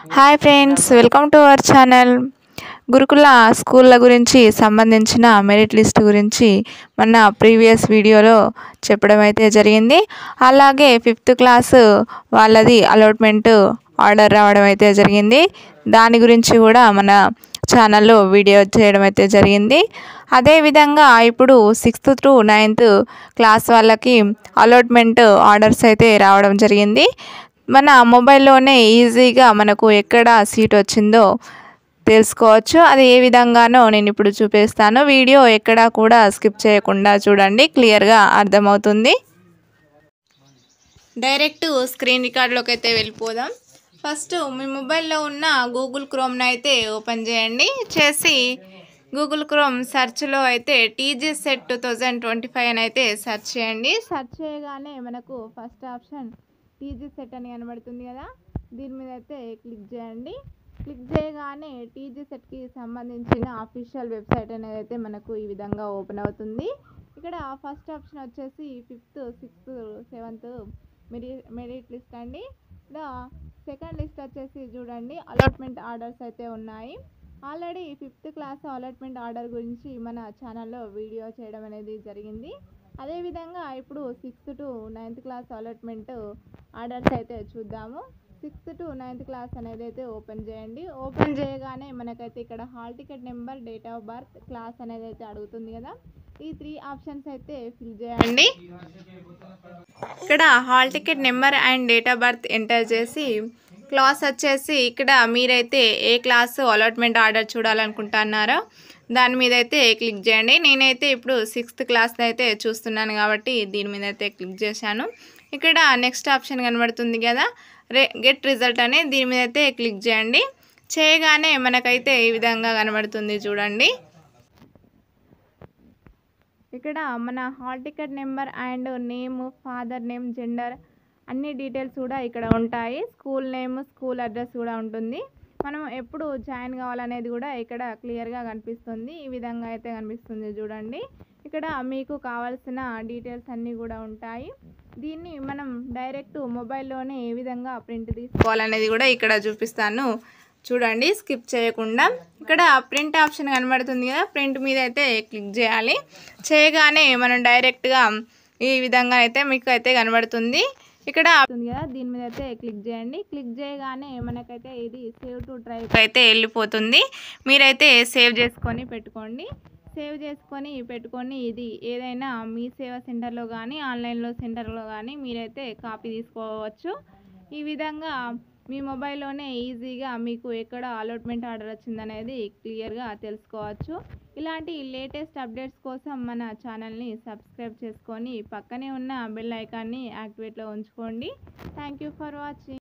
Hi friends, welcome to our channel. గురుకుల స్కూళ్ళ గురించి సంబంధించిన మెరిట్ లిస్ట్ గురించి మన ప్రీవియస్ వీడియోలో చెప్పడం అయితే జరిగింది. అలాగే 5th క్లాసు వాళ్ళది అలాట్మెంట్ ఆర్డర్ రావడం అయితే జరిగింది. దాని గురించి కూడా మన ఛానల్లో వీడియో చేయడం అయితే జరిగింది. అదేవిధంగా ఇప్పుడు 6th to 9th క్లాస్ వాళ్ళకి అలాట్మెంట్ ఆర్డర్స్ అయితే రావడం జరిగింది. మన మొబైల్లోనే ఈజీగా మనకు ఎక్కడ సీట్ వచ్చిందో తెలుసుకోవచ్చు. అది ఏ విధంగానో నేను ఇప్పుడు చూపిస్తాను. వీడియో ఎక్కడా కూడా స్కిప్ చేయకుండా చూడండి, క్లియర్గా అర్థమవుతుంది. డైరెక్ట్ స్క్రీన్ రికార్డ్లోకి అయితే వెళ్ళిపోదాం. ఫస్ట్ మీ మొబైల్లో ఉన్న గూగుల్ క్రోమ్ని అయితే ఓపెన్ చేయండి. చేసి గూగుల్ క్రోమ్ సెర్చ్లో అయితే టీజీ సెట్ 2025 అని అయితే సెర్చ్ చేయండి. సెర్చ్ చేయగానే మనకు ఫస్ట్ ఆప్షన్ టీజీ సెట్ అని కనబడుతుంది కదా, దీని మీద అయితే క్లిక్ చేయండి. క్లిక్ చేయగానే టీజీ సెట్కి సంబంధించిన అఫీషియల్ వెబ్సైట్ అనేది అయితే మనకు ఈ విధంగా ఓపెన్ అవుతుంది. ఇక్కడ ఫస్ట్ ఆప్షన్ వచ్చేసి 5th, 6th, 7th merit list అండి. ఇక్కడ సెకండ్ లిస్ట్ వచ్చేసి చూడండి, అలాట్మెంట్ ఆర్డర్స్ అయితే ఉన్నాయి. Already 5th class allotment order గురించి మన ఛానల్లో వీడియో చేయడం అనేది జరిగింది. అదేవిధంగా ఇప్పుడు 6th to 9th class allotment orders అయితే చూద్దాము. 6th to 9th క్లాస్ అనేది అయితే ఓపెన్ చేయండి. ఓపెన్ చేయగానే మనకైతే ఇక్కడ hall ticket number, date of birth, class అనేది అయితే అడుగుతుంది కదా, ఈ 3 ఆప్షన్స్ అయితే ఫిల్ చేయండి. ఇక్కడ hall ticket number and date of birth enter చేసి క్లాస్ వచ్చేసి ఇక్కడ మీరైతే ఏ క్లాసు అలాట్మెంట్ ఆర్డర్ చూడాలనుకుంటున్నారో దాని మీద అయితే క్లిక్ చేయండి. నేనైతే ఇప్పుడు 6th క్లాస్ అయితే చూస్తున్నాను కాబట్టి దీని మీద అయితే క్లిక్ చేశాను. ఇక్కడ నెక్స్ట్ ఆప్షన్ కనబడుతుంది కదా, గెట్ రిజల్ట్ అని, దీని మీద అయితే క్లిక్ చేయండి. చేయగానే మనకైతే ఈ విధంగా కనబడుతుంది చూడండి. ఇక్కడ మన hall ticket number and name, father name, gender అన్ని డీటెయిల్స్ కూడా ఇక్కడ ఉంటాయి. స్కూల్ నేమ్, స్కూల్ అడ్రస్ కూడా ఉంటుంది. మనం ఎప్పుడు జాయిన్ కావాలనేది కూడా ఇక్కడ క్లియర్గా కనిపిస్తుంది. ఈ విధంగా అయితే కనిపిస్తుంది చూడండి. ఇక్కడ మీకు కావాల్సిన డీటెయిల్స్ అన్నీ కూడా ఉంటాయి. దీన్ని మనం డైరెక్ట్ మొబైల్లోనే ఏ విధంగా ప్రింట్ తీసుకోవాలనేది కూడా ఇక్కడ చూపిస్తాను చూడండి, స్కిప్ చేయకుండా. ఇక్కడ ప్రింట్ ఆప్షన్ కనబడుతుంది కదా, ప్రింట్ మీద అయితే క్లిక్ చేయాలి. చేయగానే మనం డైరెక్ట్గా ఈ విధంగా అయితే మీకు అయితే కనబడుతుంది. ఇక్కడ కదా, దీని మీద అయితే క్లిక్ చేయండి. క్లిక్ చేయగానే మనకైతే ఇది సేవ్ టు డ్రైవ్ అయితే వెళ్ళిపోతుంది. మీరైతే సేవ్ చేసుకొని పెట్టుకోండి. సేవ్ చేసుకొని పెట్టుకొని ఇది ఏదైనా మీ సేవా సెంటర్లో కానీ ఆన్లైన్లో సెంటర్లో కానీ మీరైతే కాపీ తీసుకోవచ్చు. ఈ విధంగా మీ మొబైల్లోనే ఈజీగా మీకు ఎక్కడ అలాట్మెంట్ ఆర్డర్ వచ్చిందనేది క్లియర్గా తెలుసుకోవచ్చు. ఇలాంటి లేటెస్ట్ అప్డేట్స్ కోసం మన ఛానల్ని సబ్స్క్రైబ్ చేసుకొని పక్కనే ఉన్న బెల్ ఐకాన్ని యాక్టివేట్లో ఉంచుకోండి. Thank you for watching.